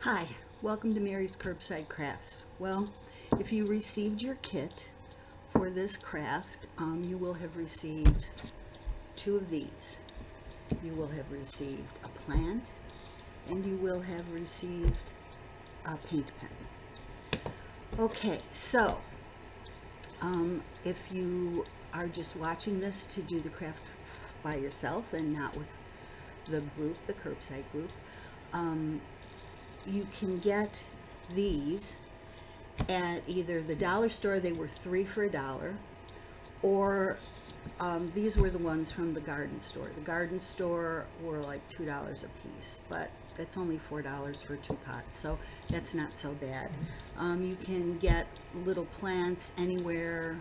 Hi, welcome to Mary's Curbside Crafts. Well, if you received your kit for this craft, you will have received two of these. You will have received a plant and you will have received a paint pen. Okay, so if you are just watching this to do the craft by yourself and not with the group, the Curbside group, you can get these at either the dollar store. They were 3 for $1, or these were the ones from the garden store. The garden store were like $2 a piece, but that's only $4 for 2 pots, so that's not so bad. You can get little plants anywhere,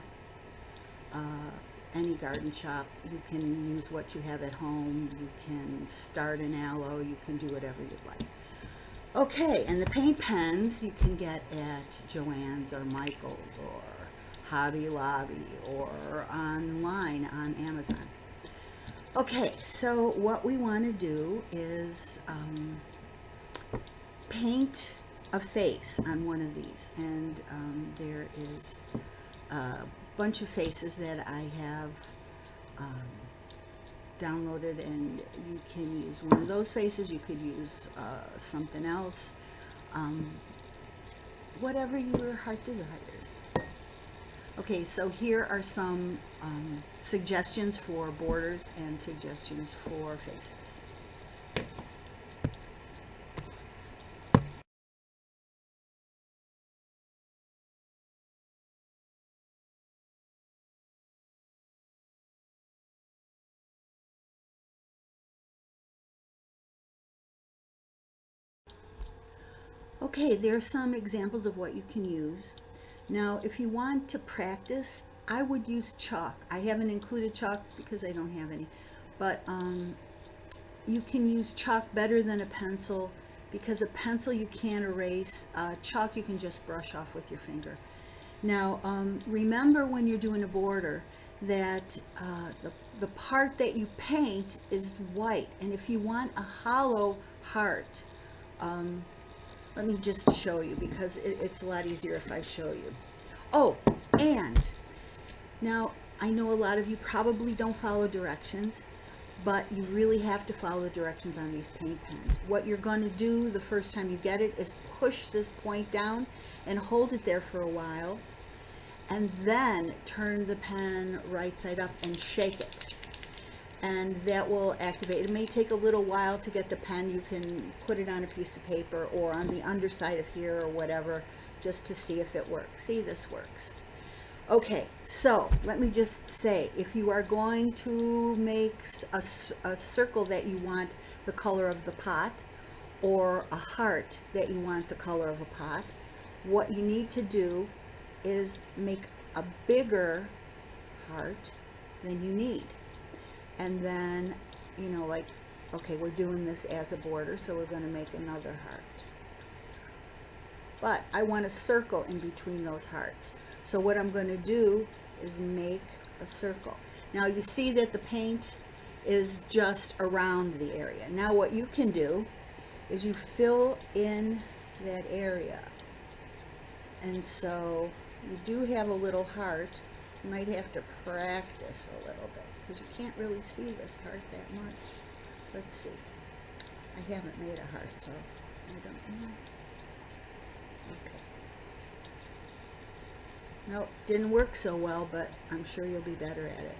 any garden shop. You can use what you have at home. You can start an aloe. You can do whatever you'd like. Okay, and the paint pens you can get at Joann's or Michael's or Hobby Lobby or online on Amazon. Okay, so what we want to do is paint a face on one of these, and there is a bunch of faces that I have downloaded, and you can use one of those faces. You could use something else, whatever your heart desires. Okay, so here are some suggestions for borders and suggestions for faces. Okay, there are some examples of what you can use. Now, if you want to practice, I would use chalk. I haven't included chalk because I don't have any, but you can use chalk better than a pencil, because a pencil you can't erase. Chalk you can just brush off with your finger. Now, remember when you're doing a border that the part that you paint is white, and if you want a hollow heart, let me just show you, because it's a lot easier if I show you. Oh, and now I know a lot of you probably don't follow directions, but you really have to follow directions on these paint pens. What you're going to do the first time you get it is push this point down and hold it there for a while, and then turn the pen right side up and shake it, and that will activate. It may take a little while to get the pen. You can put it on a piece of paper or on the underside of here or whatever, just to see if it works. See, this works. Okay, so let me just say, if you are going to make a circle that you want the color of the pot, or a heart that you want the color of a pot, what you need to do is make a bigger heart than you need. And then, you know, like, okay, we're doing this as a border, so we're going to make another heart. But I want a circle in between those hearts. So what I'm going to do is make a circle. Now you see that the paint is just around the area. Now what you can do is you fill in that area. And so you do have a little heart. You might have to practice a little bit, because you can't really see this heart that much. Let's see. I haven't made a heart, so I don't know. Okay. Nope, didn't work so well, but I'm sure you'll be better at it.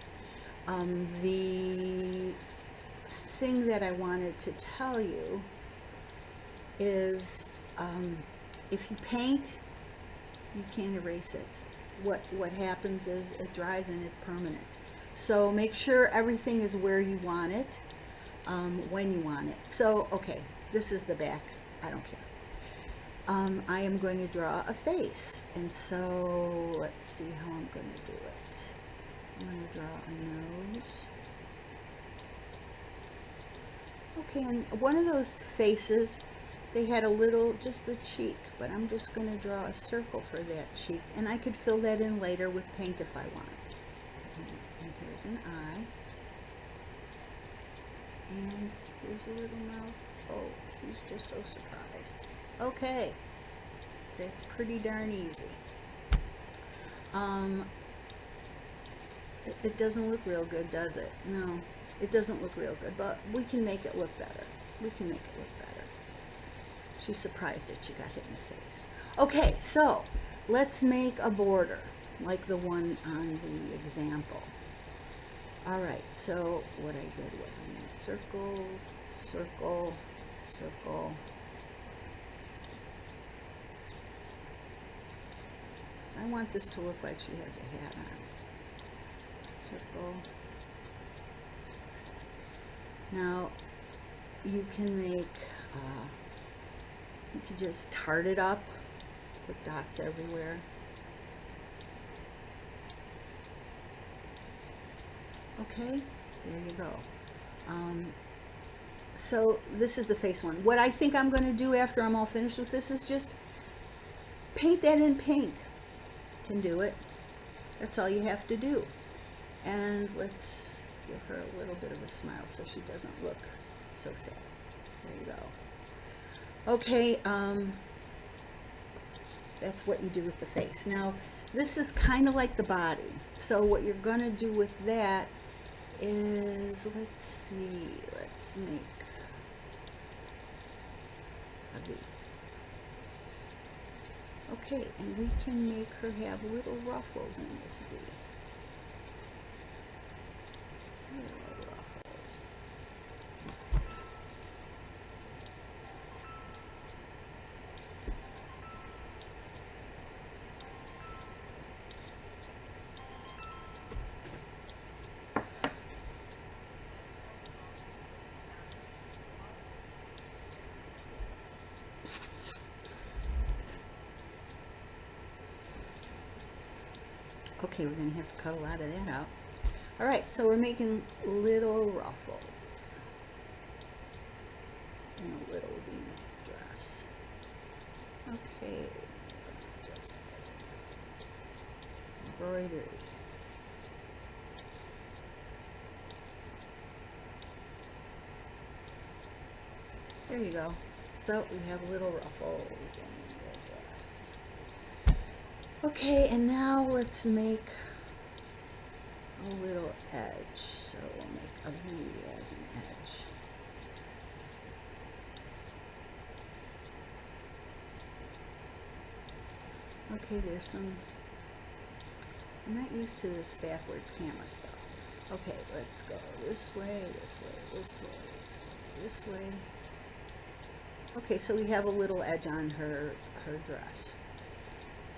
The thing that I wanted to tell you is, if you paint, you can't erase it. What happens is it dries and it's permanent. So make sure everything is where you want it, when you want it. So, okay, this is the back. I don't care. I am going to draw a face, and so let's see how I'm going to do it. I'm going to draw a nose. Okay, and one of those faces, they had a little, just a cheek, but I'm just going to draw a circle for that cheek, and I could fill that in later with paint if I want. And here's an eye, and here's a little mouth. Oh, She's just so surprised. Okay, that's pretty darn easy. Um, it doesn't look real good, does it? No, it doesn't look real good, but we can make it look better. We can make it look better. She's surprised that she got hit in the face. Okay, so let's make a border like the one on the example. All right, so what I did was I made circle, circle, circle. So I want this to look like she has a hat on. Circle. Now you can make, you could just tart it up, put dots everywhere. Okay, there you go. So this is the face one. What I think I'm going to do after I'm all finished with this is just paint that in pink. Can do it. That's all you have to do. And let's give her a little bit of a smile so she doesn't look so sad. There you go. Okay, that's what you do with the face. Now, this is kind of like the body. So what you're going to do with that is, let's see, let's make a V. Okay, and we can make her have little ruffles in this V. Little ruffles. Okay, we're going to have to cut a lot of that out. All right, so we're making little ruffles in a little V-neck dress. Okay, just embroidery. There you go. So we have little ruffles in the dress. Okay, and now let's make a little edge. So we'll make a V as an edge. Okay, there's some, I'm not used to this backwards camera stuff. Okay, let's go this way, this way, this way, this way, this way. Okay, so we have a little edge on her dress.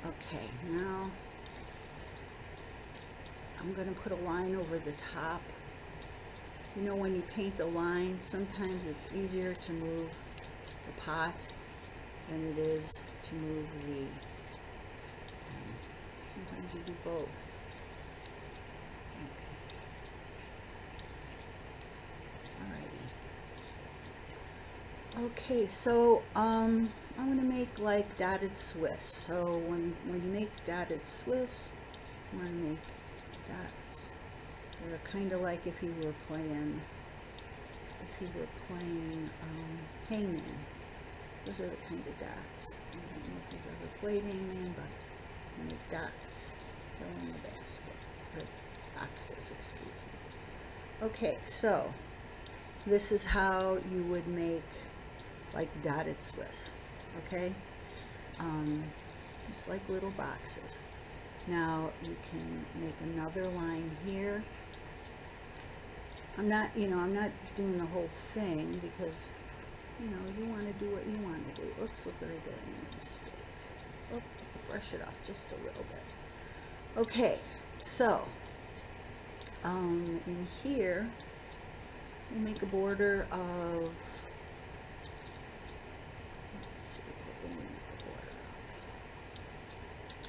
Okay, now I'm going to put a line over the top. You know, when you paint a line, sometimes it's easier to move the pot than it is to move the pen. Sometimes you do both. Okay. Alrighty. Okay, so I'm going to make like dotted Swiss. So when you make dotted Swiss, you want to make dots. They're kind of like if you were playing hangman. Those are the kind of dots. I don't know if you've ever played hangman, but you make dots, fill in the baskets, or boxes, excuse me. Okay, so this is how you would make like dotted Swiss, okay? Just like little boxes. Now you can make another line here. I'm not doing the whole thing because, you want to do what you want to do. Oops, look what I did. I made a mistake. Oh, brush it off just a little bit. Okay, so in here we make a border of, let's see, what will we make a border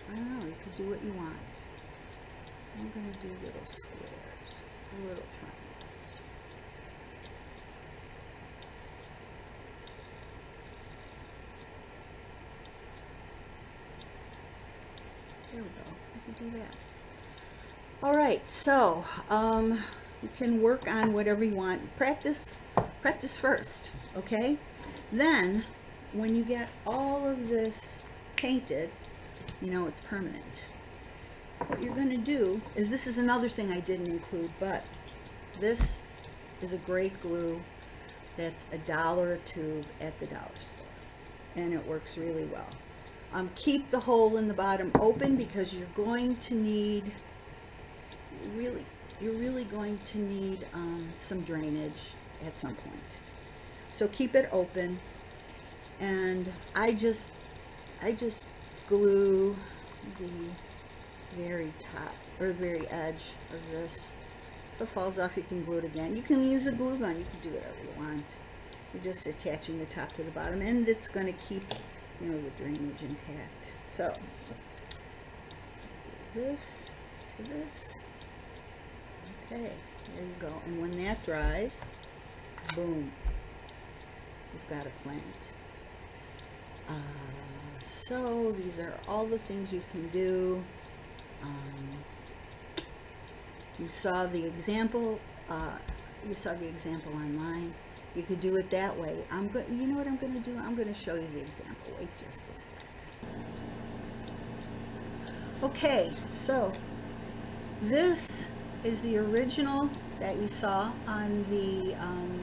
of? I don't know, you could do what you want. I'm going to do little squares, little triangles. There we go, you can do that. All right, so you can work on whatever you want. Practice first, okay? Then, when you get all of this painted, you know it's permanent. What you're going to do is, this is another thing I didn't include, but this is a great glue that's $1 a tube at the dollar store, and it works really well. Keep the hole in the bottom open because you're going to need, you're really going to need some drainage at some point. So keep it open, and I just glue the very top or the very edge of this. If it falls off, you can glue it again. You can use a glue gun. You can do whatever you want. You're just attaching the top to the bottom, and it's going to keep, you know, the drainage intact. So this to this. Okay, there you go. And when that dries, boom, you've got a plant. So these are all the things you can do. You saw the example. You saw the example online. You could do it that way. You know what I'm going to do? I'm going to show you the example. Wait just a sec. Okay, so this is the original that you saw on the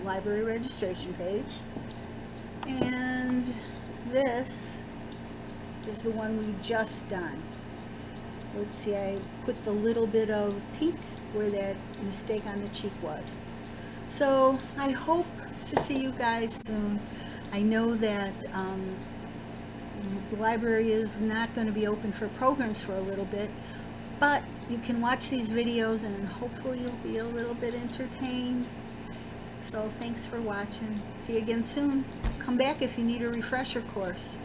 library registration page, and this is the one we just done. Let's see, I put the little bit of pink where that mistake on the cheek was. So I hope to see you guys soon. I know that the library is not going to be open for programs for a little bit, but you can watch these videos and hopefully you'll be a little bit entertained. So thanks for watching. See you again soon. Come back if you need a refresher course.